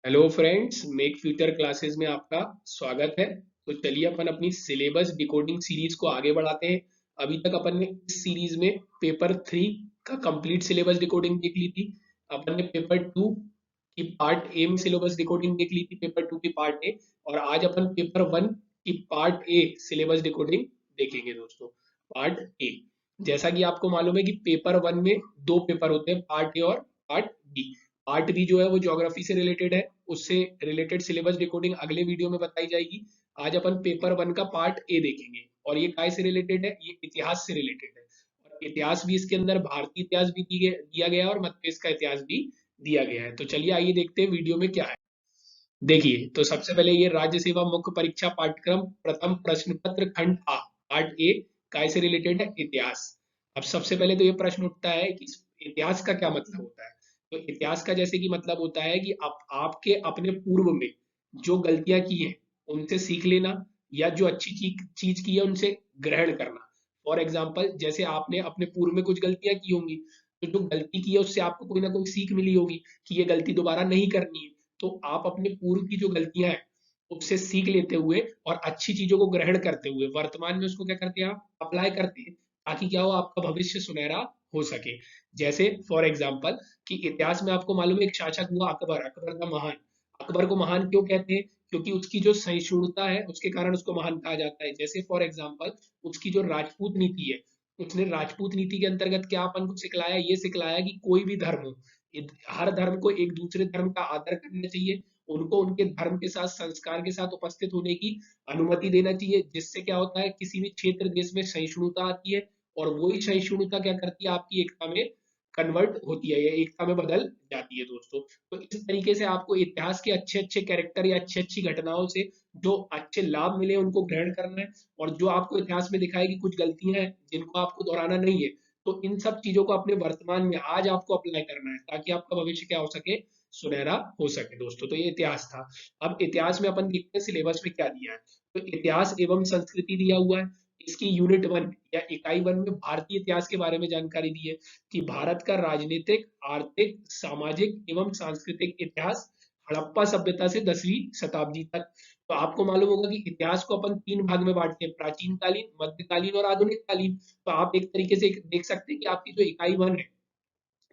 Hello friends, make future classes में आपका स्वागत है। तो चलिए अपन अपनी सिलेबस डिकोडिंग सीरीज को आगे बढ़ाते हैं। अभी तक अपन ने इस सीरीज में पेपर 3 का कंप्लीट सिलेबस डिकोडिंग देख ली थी। अपन ने पेपर 2 की पार्ट ए में सिलेबस डिकोडिंग देख ली थी, पेपर 2 की पार्ट ए। और आज अपन पेपर 1 की पार्ट ए सिलेबस डिकोडिंग देखेंगे दोस्तों। पार्ट ए, जैसा कि आपको मालूम है कि पेपर 1 में दो पेपर होते हैं, पार्ट ए और पार्ट बी। पार्ट बी जो है वो ज्योग्राफी से रिलेटेड है, उससे रिलेटेड सिलेबस डिकोडिंग अगले वीडियो में बताई जाएगी। आज अपन पेपर 1 का पार्ट ए देखेंगे और ये काय से रिलेटेड है, ये इतिहास से रिलेटेड है। और इतिहास भी इसके अंदर भारतीय इतिहास भी दिया गया है और मध्य देश का इतिहास भी दिया गया है। तो चलिए आइए देखते हैं वीडियो में क्या है। देखिए, तो सबसे पहले ये राज्य सेवा मुख्य परीक्षा पाठ्यक्रम प्रथम प्रश्न पत्र खंड आ पार्ट ए काय से रिलेटेड है, इतिहास। अब सबसे पहले तो ये प्रश्न उठता है कि इतिहास का क्या मतलब होता है। तो इतिहास का जैसे कि मतलब होता है कि आपके अपने पूर्व में जो गलतियां की है उनसे सीख लेना, या जो अच्छी चीज की है उनसे ग्रहण करना। फॉर एग्जाम्पल, जैसे आपने अपने पूर्व में कुछ गलतियां की होंगी, तो जो गलती की है उससे आपको कोई ना कोई सीख मिली होगी कि ये गलती दोबारा नहीं करनी है। तो आप अपने पूर्व की जो गलतियां हैं उससे सीख लेते हुए और अच्छी चीजों को ग्रहण करते हुए वर्तमान में उसको क्या करते हैं, आप अप्लाई करते हैं, ताकि क्या हो, आपका भविष्य सुनहरा हो सके। जैसे फॉर एग्जाम्पल कि इतिहास में आपको मालूम है एक शासक हुआ अकबर, अकबर का महान। अकबर को महान क्यों कहते हैं? क्योंकि उसकी जो सहिष्णुता है उसके कारण उसको महान कहा जाता है। जैसे फॉर एग्जाम्पल उसकी जो राजपूत नीति है, उसने राजपूत नीति के अंतर्गत क्या अपन को सिखलाया, ये सिखलाया कि कोई भी धर्म हो, हर धर्म को एक दूसरे धर्म का आदर करना चाहिए, उनको उनके धर्म के साथ संस्कार के साथ उपस्थित होने की अनुमति देना चाहिए। जिससे क्या होता है, किसी भी क्षेत्र देश में सहिष्णुता आती है और वही सहिष्णुता क्या करती है, आपकी एकता में कन्वर्ट होती है या एकता में बदल जाती है दोस्तों। तो इस तरीके से आपको इतिहास के अच्छे अच्छे कैरेक्टर या अच्छी अच्छी घटनाओं से जो अच्छे लाभ मिले उनको ग्रहण करना है। और जो आपको इतिहास में दिखाई कि कुछ गलतियां हैं जिनको आपको दोहराना नहीं है, तो इन सब चीजों को अपने वर्तमान में आज आपको अप्लाई करना है, ताकि आपका भविष्य क्या हो सके, सुनहरा हो सके दोस्तों। तो ये इतिहास था। अब इतिहास में अपन देखते हैं सिलेबस में क्या दिया है। तो इतिहास एवं संस्कृति दिया हुआ है। इसकी यूनिट 1 या इकाई 1 में भारतीय इतिहास के बारे में जानकारी दी है कि भारत का राजनीतिक, आर्थिक, सामाजिक एवं सांस्कृतिक इतिहास हड़प्पा सभ्यता से 10वीं शताब्दी तक। तो आपको मालूम होगा कि इतिहास को अपन 3 भाग में बांटते हैं, प्राचीन कालीन, मध्यकालीन और आधुनिक कालीन। तो आप एक तरीके से देख सकते हैं कि आपकी जो इकाई 1 है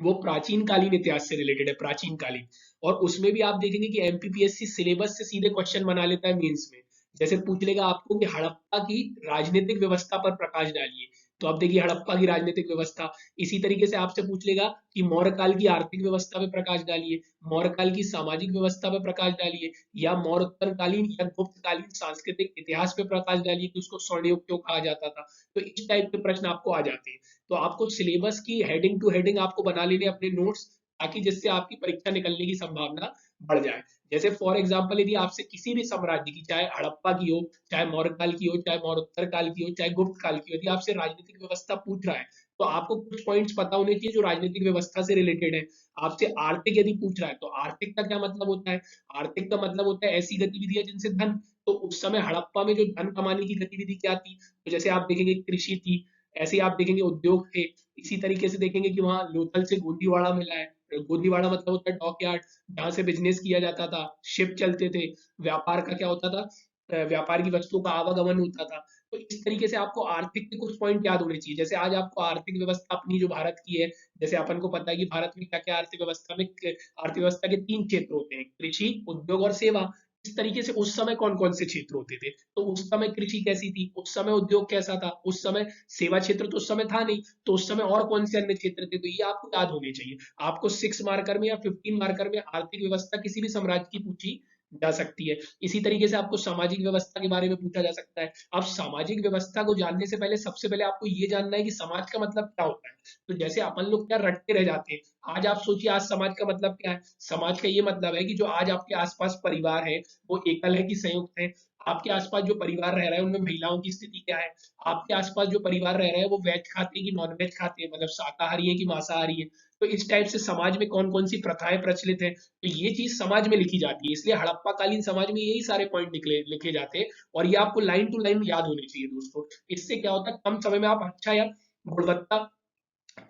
वो प्राचीन कालीन इतिहास से रिलेटेड है, प्राचीन कालीन। और उसमें भी आप देखेंगे कि एमपीपीएससी सिलेबस से सीधे क्वेश्चन बना लेता है मेंस में। जैसे पूछ लेगा आपको कि हड़प्पा की राजनीतिक व्यवस्था पर प्रकाश डालिए, तो आप देखिए हड़प्पा की राजनीतिक व्यवस्था। इसी तरीके से आपसे पूछ लेगा कि मौर्य काल की आर्थिक व्यवस्था पर प्रकाश डालिए, मौर्य काल की सामाजिक व्यवस्था पर प्रकाश डालिए, या मौर्योत्तरकालीन या गुप्तकालीन सांस्कृतिक इतिहास पे प्रकाश डालिए कि उसको स्वर्णयुग क्यों कहा जाता था। तो इस टाइप के प्रश्न आपको आ जाते हैं। तो आपको सिलेबस की हेडिंग टू हेडिंग आपको बना लेने अपने नोट्स, ताकि जिससे आपकी परीक्षा निकलने की संभावना बढ़ जाए। जैसे फॉर एग्जांपल यदि आपसे किसी भी साम्राज्य की, चाहे हड़प्पा की हो, चाहे मौर्य काल की हो, चाहे मौर्योत्तर काल की हो, चाहे गुप्त काल की हो, यदि आपसे राजनीतिक व्यवस्था पूछ रहा है, तो आपको कुछ पॉइंट्स पता होने चाहिए जो राजनीतिक व्यवस्था से रिलेटेड है। आपसे आर्थिक यदि पूछ रहा है, तो आर्थिक का क्या मतलब होता है? आर्थिक का मतलब होता है ऐसी गतिविधियां जिनसे धन। तो उस समय हड़प्पा में जो धन कमाने की गतिविधि क्या थी, तो जैसे आप देखेंगे कृषि थी, ऐसे आप देखेंगे उद्योग थे। इसी तरीके से देखेंगे कि वहाँ लोथल से गोंदीवाड़ा मिला है। गोंदीवाड़ा मतलब होता है डॉक यार्ड, जहाँ से बिजनेस किया जाता था, शिप चलते थे, व्यापार का क्या होता था, व्यापार की वस्तुओं का आवागमन होता था। तो इस तरीके से आपको आर्थिक के कुछ पॉइंट याद होने चाहिए। जैसे आज आपको आर्थिक व्यवस्था अपनी जो भारत की है, जैसे अपन को पता है कि भारत में क्या क्या आर्थिक व्यवस्था में, आर्थिक व्यवस्था के 3 क्षेत्र होते हैं, कृषि, उद्योग और सेवा। इस तरीके से उस समय कौन कौन से क्षेत्र होते थे, तो उस समय कृषि कैसी थी, उस समय उद्योग कैसा था, उस समय सेवा क्षेत्र तो उस समय था नहीं, तो उस समय और कौन से अन्य क्षेत्र थे, तो ये आपको याद होने चाहिए। आपको 6 मार्कर में या 15 मार्कर में आर्थिक व्यवस्था किसी भी साम्राज्य की पूछी जा सकती है। इसी तरीके से आपको सामाजिक व्यवस्था के बारे में पूछा जा सकता है। अब सामाजिक व्यवस्था को जानने से पहले सबसे पहले आपको ये जानना है कि समाज का मतलब क्या होता है। तो जैसे अपन लोग क्या रटते रह जाते हैं। आज आप सोचिए, आज समाज का मतलब क्या है? समाज का ये मतलब है कि जो आज आपके आसपास परिवार है वो एकल है कि संयुक्त है। आपके आसपास जो परिवार रह रहा है उनमें महिलाओं की स्थिति क्या है। आपके आसपास जो परिवार रह रहा है वो वेज खाते हैं कि नॉन वेज खाते हैं, मतलब शाकाहारी है कि मांसाहारी है। तो इस टाइप से समाज में कौन कौन सी प्रथाएं प्रचलित है, तो ये चीज समाज में लिखी जाती है। इसलिए हड़प्पा कालीन समाज में यही सारे पॉइंट निकले लिखे जाते हैं। और ये आपको लाइन टू लाइन याद होने चाहिए दोस्तों। इससे क्या होता है, कम समय में आप अच्छा या गुणवत्ता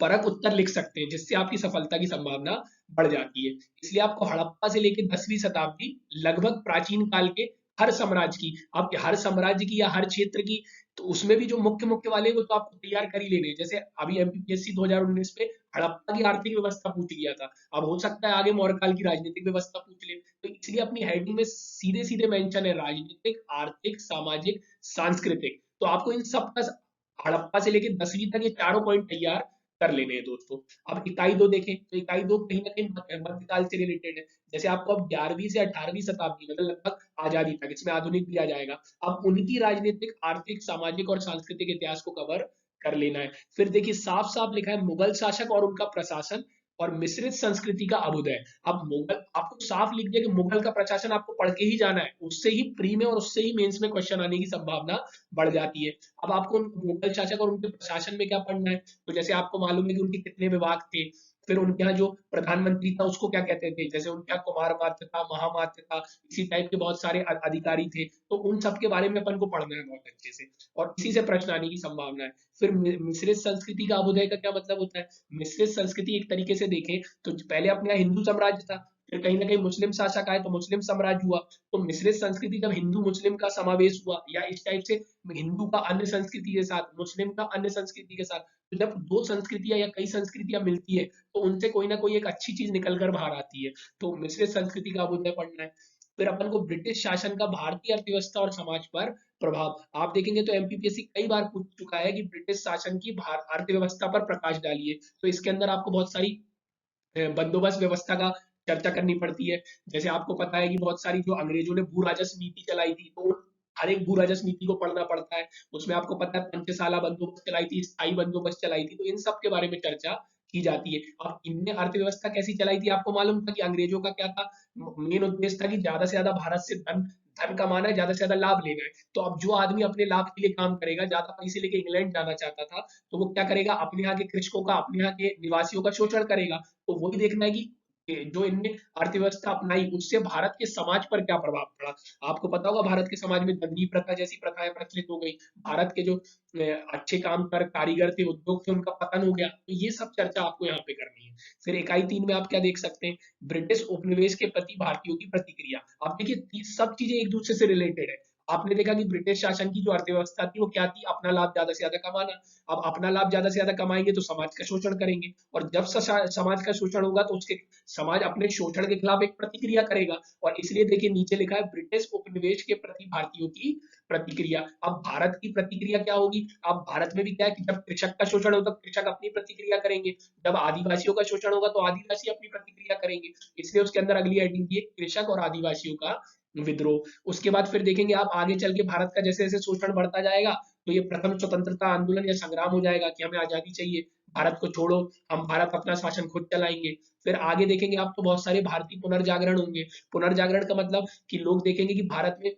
परक उत्तर लिख सकते हैं, जिससे आपकी सफलता की संभावना बढ़ जाती है। इसलिए आपको हड़प्पा से लेके 10वीं शताब्दी लगभग प्राचीन काल के हर साम्राज्य की, आप हर साम्राज्य की या हर क्षेत्र की, तो उसमें भी जो मुख्य मुख्य वाले वो तो आपको तैयार कर ही लेने हैं। जैसे अभी एमपीपीएससी 2019 पे हड़प्पा की आर्थिक व्यवस्था पूछ लिया था, अब हो सकता है आगे मौर्यकाल की राजनीतिक व्यवस्था पूछ ले, तो इसलिए अपनी हेडिंग में सीधे सीधे मेंशन है राजनीतिक, आर्थिक, सामाजिक, सांस्कृतिक। तो आपको इन सब का हड़प्पा से लेके 10वीं तक ये चारों पॉइंट तैयार कर लेने हैं दोस्तों। अब इकाई 2 देखें तो इकाई 2 कहीं ना कहीं मध्यकाल से रिलेटेड है। जैसे आपको अब 11वीं से 18वीं शताब्दी मतलब लगभग आजादी तक, इसमें आधुनिक भी आ जाएगा, अब उनकी राजनीतिक, आर्थिक, सामाजिक और सांस्कृतिक इतिहास को कवर कर लेना है। फिर देखिए साफ साफ लिखा है मुगल शासक और उनका प्रशासन और मिश्रित संस्कृति का अभ्युदय। अब मुगल आपको साफ लिख दिया कि मुगल का प्रशासन आपको पढ़ के ही जाना है, उससे ही प्री में और उससे ही मेंस में क्वेश्चन आने की संभावना बढ़ जाती है। अब आपको मुगल शासक और उनके प्रशासन में क्या पढ़ना है, तो जैसे आपको मालूम है कि उनके कितने विभाग थे, फिर उनके यहाँ जो प्रधानमंत्री था उसको क्या कहते थे, जैसे उनके यहाँ कुमार मात्य था, महामात्य था, इसी टाइप के बहुत सारे अधिकारी थे, तो उन सब के बारे में अपन को पढ़ना है बहुत अच्छे से, और इसी से प्रश्न आने की संभावना है। फिर मिश्रित संस्कृति का अभ्युदय का क्या मतलब होता है, मिश्रित संस्कृति एक तरीके से देखें तो पहले अपने यहाँ हिंदू साम्राज्य था, फिर कहीं ना कहीं मुस्लिम शासक आए तो मुस्लिम साम्राज्य हुआ, तो मिश्रित संस्कृति जब हिंदू मुस्लिम का समावेश हुआ या इस टाइप से हिंदू का अन्य संस्कृति के साथ, मुस्लिम का अन्य संस्कृति के साथ, तो जब दो संस्कृतियां या कई संस्कृतियां मिलती है तो उनसे कोई ना कोई एक अच्छी चीज निकल कर बाहर आती है, तो मिश्रित संस्कृति का अभ्युदय पढ़ना है। फिर अपन को ब्रिटिश शासन का भारतीय अर्थव्यवस्था और समाज पर प्रभाव, आप देखेंगे तो एमपीपीएससी कई बार पूछ चुका है कि ब्रिटिश शासन की अर्थव्यवस्था पर प्रकाश डालिए, तो इसके अंदर आपको बहुत सारी बंदोबस्त व्यवस्था का चर्चा करनी पड़ती है। जैसे आपको पता है कि बहुत सारी जो अंग्रेजों ने भू राजस्व नीति चलाई थी, तो हर एक भू राजस्व नीति को पढ़ना पड़ता है, उसमें आपको पता है पंचसाला बंदोबस्त चलाई थी, स्थायी बंदोबस्त चलाई थी, तो इन सब के बारे में चर्चा की जाती है। अब इनने अर्थव्यवस्था कैसी चलाई थी, आपको मालूम था कि अंग्रेजों का क्या था, मेन उद्देश्य था कि ज्यादा से ज्यादा भारत से धन धन कमाना है, ज्यादा से ज्यादा लाभ लेना है। तो अब जो आदमी अपने लाभ के लिए काम करेगा, ज्यादा पैसे लेके इंग्लैंड जाना चाहता था, तो वो क्या करेगा, अपने यहाँ के कृषकों का, अपने यहाँ के निवासियों का शोषण करेगा। तो वही देखना है कि जो इनने अर्थव्यवस्था अपनाई उससे भारत के समाज पर क्या प्रभाव पड़ा। आपको पता होगा भारत के समाज में दंडी प्रथा जैसी प्रथाएं प्रचलित हो गई, भारत के जो अच्छे काम कर कारीगर थे, उद्योग थे, उनका पतन हो गया, तो ये सब चर्चा आपको यहाँ पे करनी है। फिर इकाई 3 में आप क्या देख सकते हैं, ब्रिटिश उपनिवेश के प्रति भारतीयों की प्रतिक्रिया। आप देखिए सब चीजें एक दूसरे से रिलेटेड है। आपने देखा कि ब्रिटिश शासन की जो अर्थव्यवस्था थी वो क्या थी, अपना लाभ ज्यादा से ज्यादा कमाना। अब अपना लाभ ज्यादा से ज्यादा कमाएंगे तो समाज का शोषण करेंगे, और जब समाज का शोषण होगा तो उसके समाज अपने शोषण के खिलाफ एक प्रतिक्रिया करेगा, और इसलिए देखिए नीचे लिखा है ब्रिटिश उपनिवेश के प्रति भारतीयों की प्रतिक्रिया। अब भारत की प्रतिक्रिया क्या होगी, अब भारत में भी क्या है कि जब कृषक का शोषण होगा तो कृषक अपनी प्रतिक्रिया करेंगे, जब आदिवासियों का शोषण होगा तो आदिवासी अपनी प्रतिक्रिया करेंगे, इसलिए उसके अंदर अगली हेडिंग की कृषक और आदिवासियों का विद्रोह। उसके बाद फिर देखेंगे आप आगे चल के भारत का जैसे जैसे शोषण बढ़ता जाएगा, तो ये प्रथम स्वतंत्रता आंदोलन या संग्राम हो जाएगा कि हमें आजादी चाहिए, भारत को छोड़ो, हम भारत अपना शासन खुद चलाएंगे। फिर आगे देखेंगे आप तो बहुत सारे भारतीय पुनर्जागरण होंगे। पुनर्जागरण का मतलब कि लोग देखेंगे कि भारत में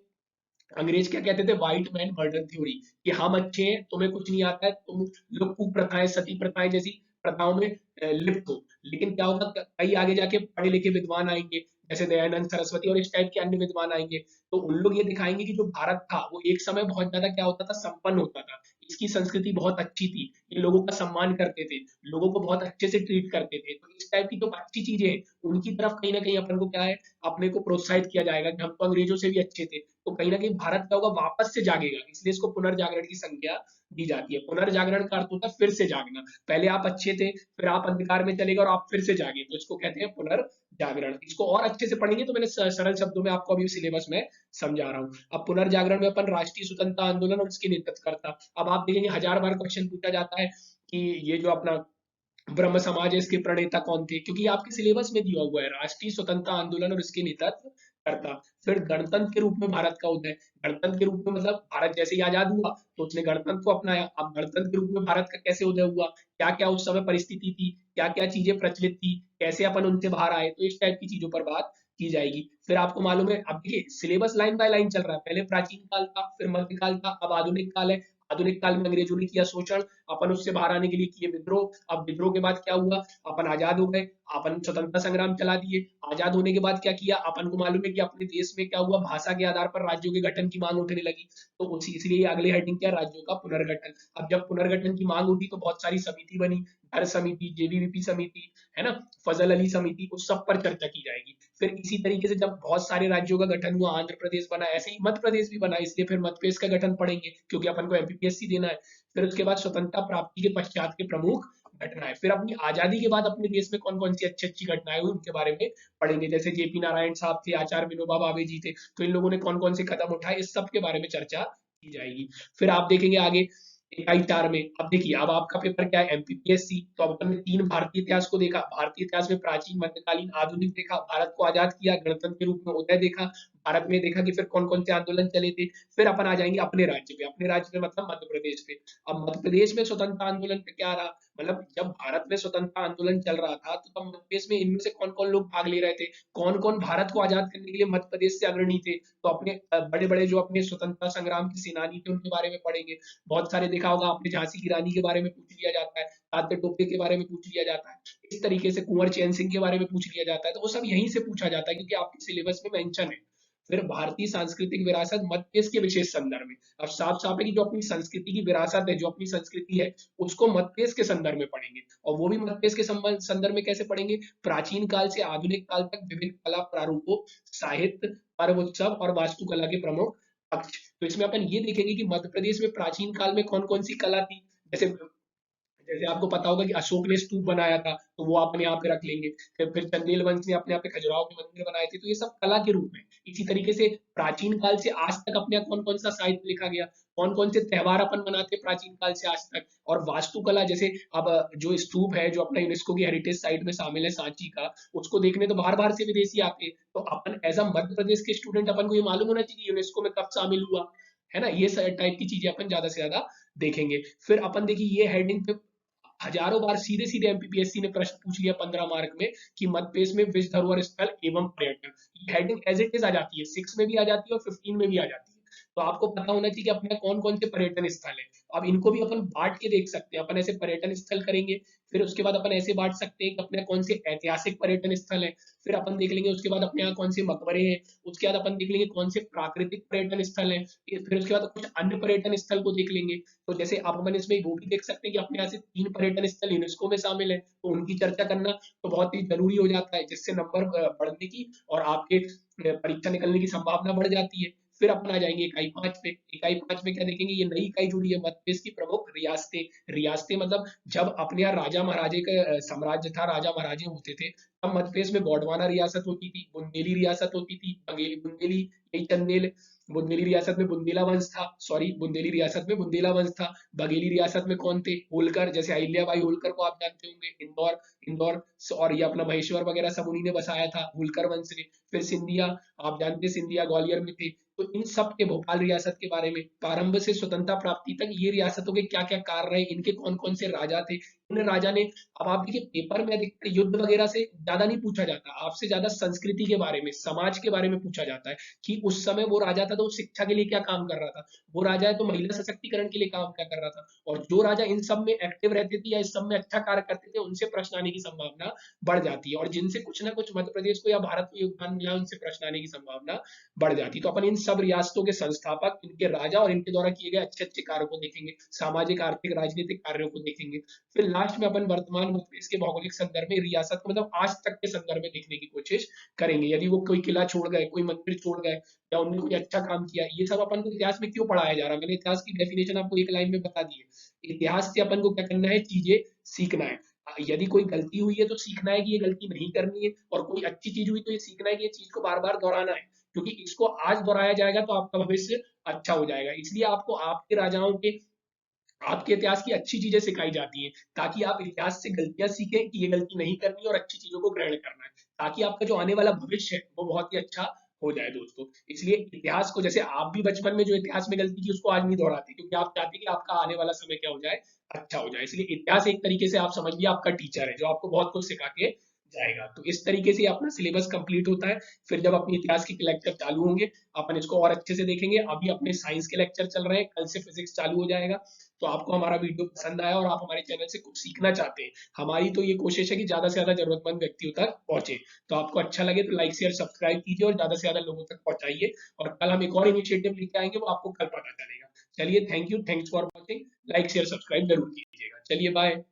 अंग्रेज क्या कहते थे, व्हाइट मैन मर्डर थ्योरी, कि हम अच्छे हैं, तुम्हें कुछ नहीं आता है, तुम लोग कुप्रथाएं, सती प्रथाएं जैसी प्रथाओं में लिप्त हो। लेकिन क्या होगा, कई आगे जाके पढ़े लिखे विद्वान आएंगे, जैसे दयानंद सरस्वती और इस टाइप के अन्य विद्वान आएंगे, तो उन लोग ये दिखाएंगे कि जो भारत था वो एक समय बहुत ज्यादा क्या होता था, संपन्न होता था, इसकी संस्कृति बहुत अच्छी थी, ये लोगों का सम्मान करते थे, लोगों को बहुत अच्छे से ट्रीट करते थे, तो इस टाइप की जो अच्छी चीजें हैं उनकी तरफ कहीं ना कहीं अपन को क्या है, अपने को प्रोत्साहित किया जाएगा कि हम तो अंग्रेजों से भी अच्छे थे। तो कहीं ना कहीं भारत क्या होगा, वापस से जागेगा, इसलिए इसको पुनर्जागरण की संज्ञा दी जाती है। पुनर्जागरण का अर्थ होता है फिर से जागना, पहले आप अच्छे थे, फिर आप अंधकार में चले गए और आप फिर से जागे, तो इसको कहते हैं पुनर्जागरण। इसको और अच्छे से पढ़ेंगे तो मैंने सरल शब्दों में आपको अभी सिलेबस में समझा रहा हूँ। अब पुनर्जागरण में अपन राष्ट्रीय स्वतंत्रता आंदोलन और इसके नेतृत्वकर्ता, अब आप देखेंगे 1000 बार क्वेश्चन पूछा जाता है कि ये जो अपना ब्रह्म समाज है इसके प्रणेता कौन थे, क्योंकि आपके सिलेबस में दिया हुआ है राष्ट्रीय स्वतंत्रता आंदोलन और इसके नेतृत्व करता। फिर गणतंत्र के रूप में भारत का उदय, गणतंत्र के रूप में मतलब भारत जैसे ही आजाद हुआ तो उसने गणतंत्र को अपनाया। अब गणतंत्र के रूप में भारत का कैसे उदय हुआ, क्या क्या उस समय परिस्थिति थी, क्या क्या चीजें प्रचलित थी, कैसे अपन उनसे बाहर आए, तो इस टाइप की चीजों पर बात की जाएगी। फिर आपको मालूम है, अब देखिए सिलेबस लाइन बाय लाइन चल रहा है, पहले प्राचीन काल था, फिर मध्यकाल था, अब आधुनिक काल है। आधुनिक काल में अंग्रेजों ने किया शोषण, अपन उससे बाहर आने के लिए किए विद्रोह, अब विद्रोह के बाद क्या हुआ, अपन आजाद हो गए, अपन स्वतंत्रता संग्राम चला दिए। आजाद होने के बाद क्या किया, अपन को मालूम है कि अपने देश में क्या हुआ, भाषा के आधार पर राज्यों के गठन की मांग उठने लगी, तो उसी इसलिए अगले हेडिंग क्या, राज्यों का पुनर्गठन। अब जब पुनर्गठन की मांग उठी तो बहुत सारी समिति बनी, हर समिति, जेबीवीपी समिति, है ना, फजल अली समिति, उस सब पर चर्चा की जाएगी। फिर इसी तरीके से जब बहुत सारे राज्यों का गठन हुआ, आंध्र प्रदेश बना, ऐसे ही मध्य प्रदेश भी बना, इसलिए फिर मध्य प्रदेश का गठन पढ़ेंगे क्योंकि अपन को एमपीपीएससी देना है। फिर उसके बाद स्वतंत्रता प्राप्ति के पश्चात के प्रमुख घटनाएं, फिर अपनी आजादी के बाद अपने देश में कौन कौन सी अच्छी अच्छी घटनाएं हुई उनके बारे में पढ़ेंगे। जैसे जेपी नारायण साहब थे, आचार्य विनोबा भावे जी थे, तो इन लोगों ने कौन कौन से कदम उठाए, इस सब के बारे में चर्चा की जाएगी। फिर आप देखेंगे आगे इकाई 4 में, अब देखिए अब आपका पेपर क्या है, एमपीपीएससी, तो अब अपन ने 3 भारतीय इतिहास को देखा। भारतीय इतिहास में प्राचीन, मध्यकालीन, आधुनिक देखा, भारत को आजाद किया, गणतंत्र के रूप में उदय देखा, भारत में देखा कि फिर कौन कौन से आंदोलन चले थे। फिर अपन आ जाएंगे अपने राज्य पे, अपने राज्य में मतलब मध्य प्रदेश पे। अब मध्य प्रदेश में स्वतंत्रता आंदोलन पे क्या रहा, मतलब जब भारत में स्वतंत्रता आंदोलन चल रहा था तो तब मध्य प्रदेश में इनमें से कौन कौन लोग भाग ले रहे थे, कौन कौन भारत को आजाद करने के लिए मध्य प्रदेश से अग्रणी थे। तो अपने बड़े बड़े जो अपने स्वतंत्रता संग्राम के सेनानी थे उनके बारे में पढ़ेंगे। बहुत सारे देखा होगा आपने, झांसी की रानी के बारे में पूछ लिया जाता है, तात्या टोपे के बारे में पूछ लिया जाता है, इस तरीके से कुंवर चैन सिंह के बारे में पूछ लिया जाता है। तो वो सब यहीं से पूछा जाता है क्योंकि आपके सिलेबस में मेंशन है। फिर भारतीय सांस्कृतिक विरासत मध्य प्रदेश के विशेष संदर्भ में, अब साफ साफ है कि जो अपनी संस्कृति की विरासत है, जो अपनी संस्कृति है, उसको मध्य प्रदेश के संदर्भ में पढ़ेंगे। और वो भी मध्य प्रदेश के संदर्भ में कैसे पढ़ेंगे, प्राचीन काल से आधुनिक काल तक विभिन्न कला प्रारूपों, साहित्य, पर्व, उत्सव और वास्तुकला के प्रमुख पक्ष। तो इसमें अपन ये देखेंगे कि मध्य प्रदेश में प्राचीन काल में कौन कौन सी कला थी। जैसे जैसे आपको पता होगा कि अशोक ने स्तूप बनाया था, तो वो अपन यहाँ पे रख लेंगे। फिर चंदेल वंश ने अपने यहाँ पे खजुराहो के मंदिर बनाए थे, तो ये सब कला के रूप में। इसी तरीके से प्राचीन काल से आज तक अपने यहाँ कौन कौन सा साहित्य लिखा गया, कौन कौन से त्योहार अपन मनाते प्राचीन काल से आज तक। और वास्तुकला, जैसे अब जो स्तूप है जो अपना यूनेस्को की हेरिटेज साइट में शामिल है सांची का, उसको देखने तो बाहर बाहर से विदेशी आते हैं। तो अपन एज अ मध्य प्रदेश के स्टूडेंट अपन को ये मालूम होना चाहिए यूनेस्को में कब शामिल हुआ, है ना। ये टाइप की चीजें अपन ज्यादा से ज्यादा देखेंगे। फिर अपन देखिए ये हेडिंग पे हजारों बार सीधे सीधे एमपीपीएससी ने प्रश्न पूछ लिया 15 मार्क में कि मध्य प्रदेश में विश्व धरोहर स्थल एवं पर्यटन, ये हेडिंग एज इट इज आ जाती है, 6 में भी आ जाती है और 15 में भी आ जाती है। तो आपको पता होना चाहिए कि अपने कौन कौन से पर्यटन स्थल है। अब इनको भी अपन बांट के देख सकते हैं, अपन ऐसे पर्यटन स्थल करेंगे, फिर उसके बाद अपन ऐसे बांट सकते हैं कि अपने कौन से ऐतिहासिक पर्यटन स्थल है, फिर अपन देख लेंगे उसके बाद अपने यहाँ कौन से मकबरे हैं, उसके बाद अपन देख लेंगे कौन से प्राकृतिक पर्यटन स्थल है, फिर उसके बाद कुछ अन्य पर्यटन स्थल को देख लेंगे। तो जैसे आप अपन इसमें वो भी देख सकते हैं कि अपने यहाँ से 3 पर्यटन स्थल यूनेस्को में शामिल है, तो उनकी चर्चा करना तो बहुत ही जरूरी हो जाता है, जिससे नंबर बढ़ने की और आपके परीक्षा निकलने की संभावना बढ़ जाती है। फिर अपन आ जाएंगे इकाई 5 पे। इकाई 5 में क्या देखेंगे, ये नई इकाई जुड़ी है, मध्य प्रदेश की प्रमुख रियासतें। रियासतें मतलब जब अपने यहाँ राजा महाराजे का साम्राज्य था, राजा महाराजे होते थे, तब मध्य प्रदेश में गोंडवाना रियासत होती थी, बुंदेली रियासत होती थी, बघेली, बुंदेली, यही चंदेल। बुंदेली रियासत में बुंदेला वंश था, सॉरी बुंदेली रियासत में बुंदेला वंश था। बघेली रियासत में कौन थे, होलकर, जैसे अहिल्याबाई होलकर को आप जानते होंगे, इंदौर, इंदौर और ये अपना महेश्वर वगैरह सब उन्हीं ने बसाया था, होलकर वंश ने। फिर सिंधिया, आप जानते हैं सिंधिया ग्वालियर में थे। तो इन सब के, भोपाल रियासत के बारे में, प्रारंभ से स्वतंत्रता प्राप्ति तक ये रियासतों के क्या क्या कार्य रहे, इनके कौन कौन से राजा थे, इन राजा ने। अब आप देखिए पेपर में अधिकतर युद्ध वगैरह से ज्यादा नहीं पूछा जाता, आपसे ज्यादा संस्कृति के बारे में, समाज के बारे में पूछा जाता है कि उस समय वो राजा था तो वो शिक्षा के लिए क्या काम कर रहा था, वो राजा है तो महिला सशक्तिकरण के लिए काम क्या कर रहा था। और जो राजा इन सब में एक्टिव रहते थे या इस सब में अच्छा कार्य करते थे, उनसे प्रश्न आने की संभावना बढ़ जाती है। और जिनसे कुछ ना कुछ मध्य प्रदेश को या भारत को योगदान मिला, उनसे प्रश्न आने की संभावना बढ़ जाती है। तो अपन इन सब रियासतों के संस्थापक, इनके राजा और इनके द्वारा किए गए अच्छे अच्छे कार्यों को देखेंगे, सामाजिक आर्थिक राजनीतिक कार्यों को देखेंगे। फिर लास्ट में अपन वर्तमान मध्य प्रदेश के भौगोलिक संदर्भ में, रियासत को मतलब आज तक के संदर्भ में देखने की कोशिश करेंगे। यदि वो कोई किला छोड़ गए, कोई मंदिर छोड़ गए, या उन्होंने कोई अच्छा काम किया, ये सब अपन को इतिहास में क्यों पढ़ाया जा रहा है। मैंने इतिहास की डेफिनेशन आपको एक लाइन में बता दी है। इतिहास से अपन को क्या करना है, चीजें सीखना है। यदि कोई गलती हुई है तो सीखना है कि ये गलती नहीं करनी है, और कोई अच्छी चीज हुई तो ये सीखना है कि ये चीज को बार बार दोहराना है, क्योंकि इसको आज दोहराया जाएगा तो आपका भविष्य अच्छा हो जाएगा। इसलिए आपको आपके राजाओं के, आपके इतिहास की अच्छी चीजें सिखाई जाती हैं, ताकि आप इतिहास से गलतियां सीखें कि ये गलती नहीं करनी और अच्छी चीजों को ग्रहण करना है, ताकि आपका जो आने वाला भविष्य है वो बहुत ही अच्छा हो जाए दोस्तों। इसलिए इतिहास को, जैसे आप भी बचपन में जो इतिहास में गलती की उसको आज नहीं दोहराते, क्योंकि आप चाहते हैं कि आपका आने वाला समय क्या हो जाए, अच्छा हो जाए। इसलिए इतिहास एक तरीके से आप समझिए आपका टीचर है जो आपको बहुत कुछ सिखा के जाएगा। तो इस तरीके से अपना सिलेबस कंप्लीट होता है। फिर जब अपने इतिहास के लेक्चर चालू होंगे, अपन इसको और अच्छे से देखेंगे। अभी अपने साइंस के लेक्चर चल रहे हैं, कल से फिजिक्स चालू हो जाएगा। तो आपको हमारा वीडियो पसंद आया और आप हमारे चैनल से कुछ सीखना चाहते हैं, हमारी तो ये कोशिश है कि ज्यादा से ज्यादा जरूरतमंद व्यक्तियों तक पहुंचे। तो आपको अच्छा लगे तो लाइक शेयर सब्सक्राइब कीजिए और ज्यादा से ज्यादा लोगों तक पहुंचाइए। और कल हम एक और इनिशिएटिव लेके आएंगे, वो आपको कल पता चलेगा। चलिए, thank you, thanks for watching. Like share subscribe जरूर कीजिएगा। चलिए बाय।